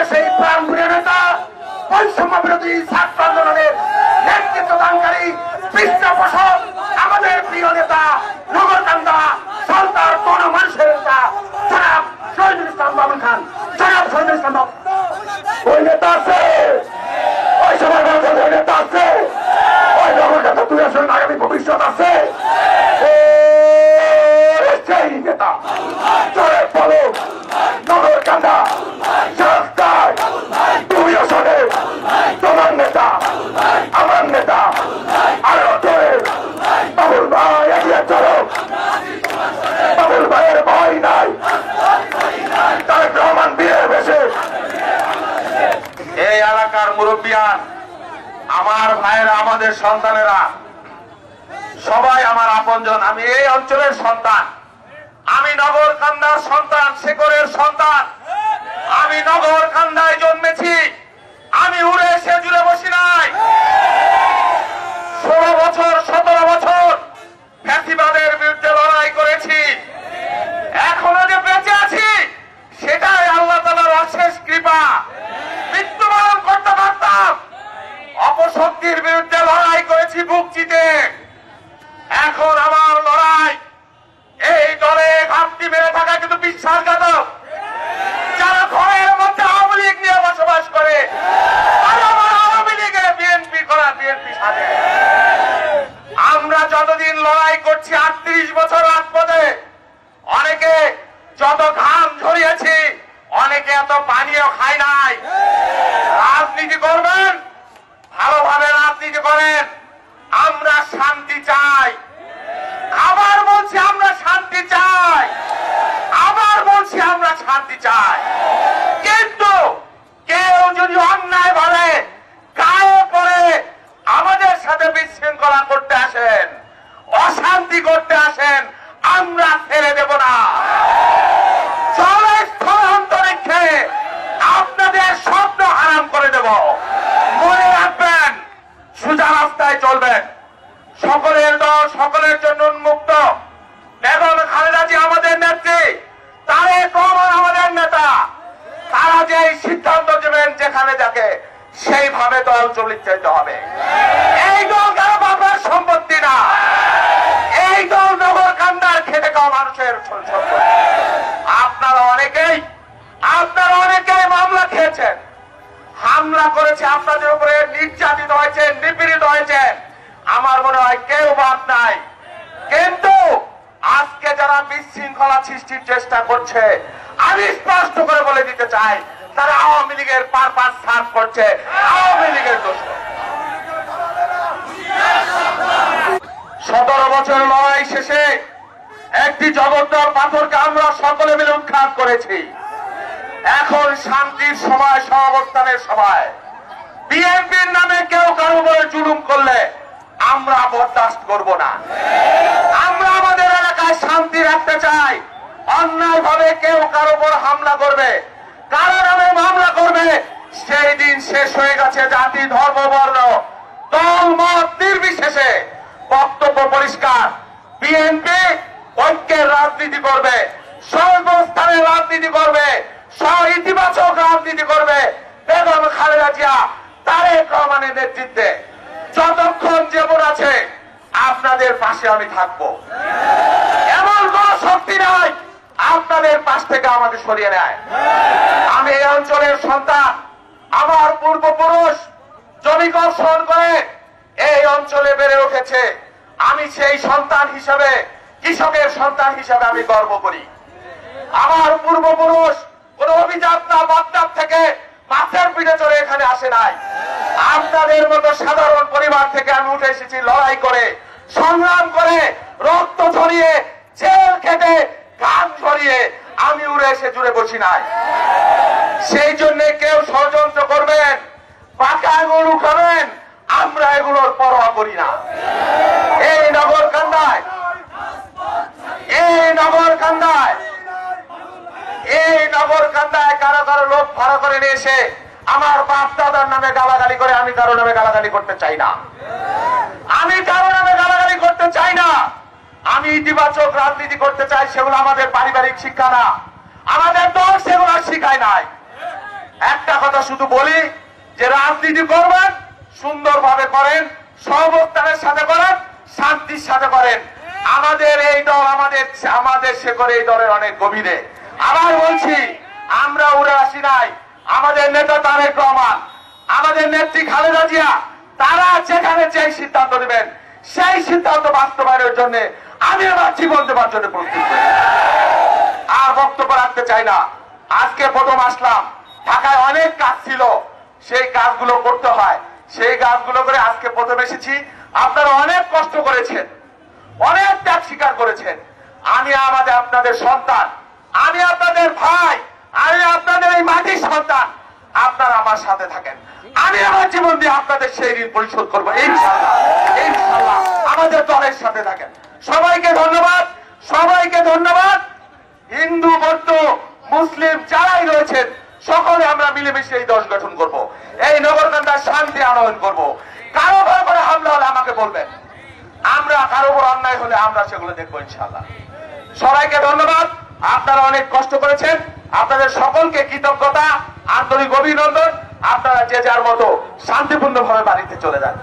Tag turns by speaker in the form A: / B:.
A: সেই প্রাণপ্রিয় নেতা বৈষম্য বিরোধী ছাত্র আন্দোলনের নেতৃত্ব দানকারী পৃষ্ঠপোষক আমাদের প্রিয় নেতা নগরকান্দা সরকার কোন মানুষের নেতা জনাব শহীদুল ইসলাম বাবুল খান। জনাব শহীদুল ইসলাম বাবু ওই নেতা আছে, ওই সবার ওই নেতা আছে, ওই নগরকান্দা তুই আসলে আগামী ভবিষ্যৎ আছে সেই নেতা চলে বলো নগরকান্দা সরকার তুই আসলে তোমার নেতা আমার নেতা আরো তোরে বাবুল ভাই এগিয়ে চলো। বাবুল ভাইয়ের ভয় নাই, তারেক রহমান বিয়ে বেশে। এই এলাকার মুরব্বিয়ান, আমার ভাইয়েরা, আমাদের সন্তানেরা সবাই আমার আপনজন। আমি এই অঞ্চলের সন্তান, আমি নগরকান্দার সন্তান, শেখরের সন্তান। আমি নগরকান্দায় জন্মেছি, আমি উড়ে এসে জুড়ে বসি নাই। 16 বছর 17 বছর ফ্যাসিবাদের বিরুদ্ধে লড়াই করেছি। এখনো যে বেঁচে আছি সেটাই আল্লাহ তাআলার অশেষ কৃপা। মৃত্যুবরণ করতে পারতাম, অপশক্তির বিরুদ্ধে লড়াই করেছি বুক চিতে। এখন আমার লড়াই এই দলে ঘাপটি মেরে থাকা কিন্তু বিশ্বাসঘাতক যারা ঘরের মধ্যে আওয়ামী লীগ নিয়ে বসবাস করে, আওয়ামী লীগের বিএনপি করা বিএনপি সাথে। আমরা যতদিন লড়াই করছি 38 বছর রাজপথে, অনেকে যত ঘাম ঝরিয়েছি, অনেকে এত পানীয় খায় নাই। রাজনীতি করবেন, ভালোভাবে রাজনীতি করেন। আমরা শান্তি চাই, আবার বলছি আমরা শান্তি চাই, আবার বলছি আমরা শান্তি চাই। কিন্তু কেউ যদি অন্যায় ভাবে গায়ে পড়ে আমাদের সাথে বিশৃঙ্খলা করতে আসেন, অশান্তি করতে আসেন, আমরা ছেড়ে দেব না। চলে স্থলান্তরিক্ষে আপনাদের স্বপ্ন হারাম করে দেব। মনে রাখবেন, সোজা রাস্তায় চলবেন। সকলের দল সকলের জন্য উন্মুক্ত। বেগম খালেদা জি আমাদের নেত্রী, তারেক রহমান আমাদের নেতা। তারা যে সিদ্ধান্ত দেবেন যেখানে যাকে সেইভাবে দল চলিতে হবে। এই দল কারো বাবার সম্পত্তি না, এই দল নগরকান্দার খেটে খাওয়া মানুষের সম্পত্তি। আপনারা অনেকেই মামলা খেয়েছেন, হামলা করেছে, আপনাদের উপরে নির্যাতিত হয়েছে, নিপীড়িত হয়েছে। আমার মনে হয় কেউ বাদ নাই। কিন্তু আজকে যারা বিশৃঙ্খলা সৃষ্টির চেষ্টা করছে, আমি স্পষ্ট করে বলে দিতে চাই, তারা আওয়ামী লীগের পারপাস সার্ভ করছে, আওয়ামী লীগের দোষ। 17 বছর লড়াই শেষে একটি জগদ্দল পাথরকে আমরা সকলে মিলে উৎখাত করেছি। এখন শান্তির সময়, সহাবস্থানের সময়। বিএনপির নামে কেউ কারো উপরে জুলুম করলে আমরা বরদাস্ত করব না। আমরা আমাদের এলাকায় শান্তি রাখতে চাই। অন্যায় ভাবে কেউ কারো উপর হামলা করবে, কারো নামে মামলা করবে, সেই দিন শেষ হয়ে গেছে। জাতি, ধর্ম, বর্ণ, দল মত নির্বিশেষে বক্তব্য পরিষ্কার। বিএনপি ঐক্যের রাজনীতি করবে, সর্বস্থানের রাজনীতি করবে, ইতিবাচক রাজনীতি করবে। বেগম খালেদা জিয়া, তারেক রহমানের নেতৃত্বে যতক্ষণ জীবন আছে আপনাদের পাশে আমি থাকবো। এমন কোন শক্তি নাই আপনাদের পাশ থেকে আমাকে সরিয়ে নেয়। আমি এই অঞ্চলের সন্তান, আমার পূর্বপুরুষ জমি কর্ষণ করে এই অঞ্চলে বেড়ে উঠেছে। আমি সেই সন্তান হিসেবে, কৃষকের সন্তান হিসেবে আমি গর্ব করি। আমার পূর্বপুরুষ কোন অভিজাত না, বাগদাদ থেকে মাছের পিঠে চড়ে এখানে আসে নাই। আপনাদের মতো সাধারণ পরিবার থেকে আমি উঠে এসেছি, লড়াই করে, সংগ্রাম করে, রক্ত ঝরিয়ে, জেল খেটে, গান ঝরিয়ে আমি উড়ে এসে জুড়ে বসি নাই। সেই জন্য কেউ ষড়যন্ত্র করবেন, পাকা আঙুল উঠাবেন, আমরা এগুলোর পরোয়া করি না। এই নগরকান্দায় কারো কারো লোক ভাড়া করে নিয়ে এসে আমার বাপ দাদার নামে গালাগালি করে, আমি কারো নামে গালাগালি করতে চাই না। আমি ইতিবাচক রাজনীতি করতে চাই। সেগুলো আমাদের পারিবারিক শিক্ষা না, আমাদের দল সেগুলো শিখায় নাই। একটা কথা শুধু বলি যে রাজনীতি করবেন সুন্দরভাবে করেন, সহবস্থানের সাথে করেন, শান্তির সাথে করেন। আমাদের এই দল আমাদের শেকড় এই দলের অনেক গভীরে। আবার বলছি, আমরা উড়ে আসি নাই। আমাদের নেতা তারেক রহমান, আমাদের নেত্রী খালেদা জিয়া, তারা যেখানে যে সিদ্ধান্ত নেবেন সেই সিদ্ধান্ত বাস্তবায়নের জন্য আমি আমার জীবন দেওয়ার জন্য প্রস্তুত। আর বক্তব্য রাখতে চাই না। আজকে প্রথম আসলাম, ঢাকায় অনেক কাজ ছিল, সেই কাজগুলো করতে হয়, সেই কাজগুলো করে আজকে প্রথম এসেছি। আপনারা অনেক কষ্ট করেছেন, অনেক ত্যাগ স্বীকার করেছেন। আমি আপনাদের সন্তান, আমি আপনাদের ভাই, আমি আপনাদের এই মাটির সন্তান। আপনারা আমার সাথে থাকেন, আমি আমার জীবন দিয়ে আপনাদের সেই ঋণ পরিশোধ করবো ইনশাআল্লাহ। ইনশাআল্লাহ আমাদের দলের সাথে থাকেন। সবাইকে ধন্যবাদ, সবাইকে ধন্যবাদ। হিন্দু, বৌদ্ধ, মুসলিম যারাই রয়েছেন সকলে আমরা মিলেমিশে এই দল গঠন করব, এই নগরকান্দার শান্তি আনয়ন করব। কারো করে হামলা হলে আমাকে বলবেন, আমরা কারো উপর অন্যায় হলে আমরা সেগুলো দেখবো ইনশাআল্লাহ। সবাইকে ধন্যবাদ। আপনারা অনেক কষ্ট করেছেন, আপনাদের সকলকে কৃতজ্ঞতা, আন্তরিক অভিনন্দন। আপনারা যে যার মতো শান্তিপূর্ণভাবে বাড়িতে চলে যান।